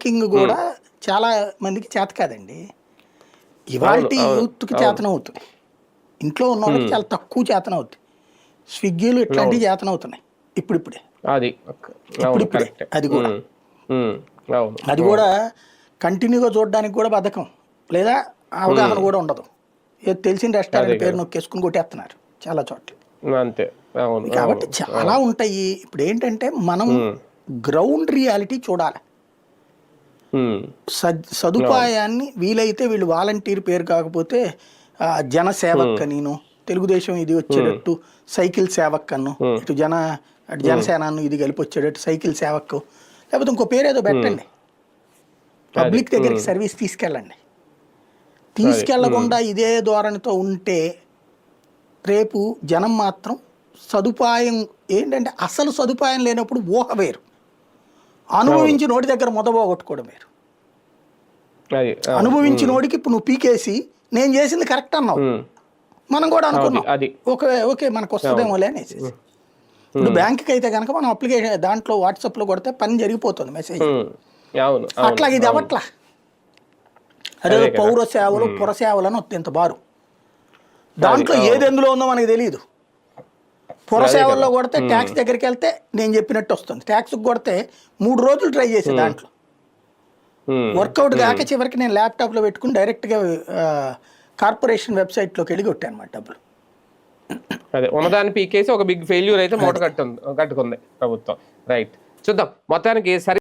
King కూడా చాలా మందికి చేత కాదండి. ఇవాల్టి యూత్కి చేతనవుతుంది, ఇంట్లో ఉన్న వాళ్ళకి చాలా తక్కువ చేతనవుతుంది. స్విగ్గీలు ఇట్లాంటివి చేతనవుతున్నాయి ఇప్పుడిప్పుడే. అది కూడా అది కూడా కంటిన్యూగా చూడడానికి కూడా బద్ధకం, లేదా అవగాహన కూడా ఉండదు. ఏదో తెలిసిన రెస్టారెంట్ పేరు నొక్కేసుకుని కొట్టేస్తున్నారు చాలా చోట్ల. కాబట్టి చాలా ఉంటాయి. ఇప్పుడు ఏంటంటే మనం గ్రౌండ్ రియాలిటీ చూడాలి. సదుపాయాన్ని వీలైతే వీళ్ళు వాలంటీర్ పేరు కాకపోతే జనసేవక్ నేను తెలుగుదేశం ఇది వచ్చేటట్టు సైకిల్ సేవక్ అన్ను, ఇటు జనసేనను ఇది కలిపి వచ్చేటట్టు సైకిల్ సేవక్, లేకపోతే ఇంకో పేరు ఏదో పెట్టండి. పబ్లిక్ దగ్గరికి సర్వీస్ తీసుకెళ్ళండి. తీసుకెళ్లకుండా ఇదే ధోరణితో ఉంటే రేపు జనం మాత్రం సదుపాయం ఏంటంటే అసలు సదుపాయం లేనప్పుడు ఊహ వేరు, అనుభవించి నోటి దగ్గర మొదబోగొట్టుకోవడం వేరు. అనుభవించి నోటికి ఇప్పుడు నువ్వు పీకేసి నేను చేసింది కరెక్ట్ అన్నావు, మనం కూడా అనుకున్నాం ఓకే మనకు వస్తుందేమోలే అనేసి. ఇప్పుడు బ్యాంకుకి అయితే కనుక మనం అప్లికేషన్ దాంట్లో వాట్సాప్లో కొడితే పని జరిగిపోతుంది మెసేజ్. అట్లా ఇది అవట్లా, అదే పౌర సేవలు పుర సేవలు అని వస్తుంది బారు. దాంట్లో ఏది ఎందులో ఉందో మనకి తెలియదు. పుర సేవల్లో కొడితే ట్యాక్స్ దగ్గరికి వెళ్తే నేను చెప్పినట్టు వస్తుంది, ట్యాక్స్కి కొడితే 3 రోజులు ట్రై చేసి దాంట్లో వర్కౌట్ కాక చివరికి నేను ల్యాప్టాప్లో పెట్టుకుని డైరెక్ట్గా కార్పొరేషన్ వెబ్సైట్లోకి వెళ్ళి కొట్టాను అన్నమాట డబ్బులు. అదే ఉన్నదాన్ని పీకేసి ఒక బిగ్ ఫెయిల్యూర్ అయితే మూట కట్టుకుంది ప్రభుత్వం. రైట్, చూద్దాం మొత్తానికి సరే.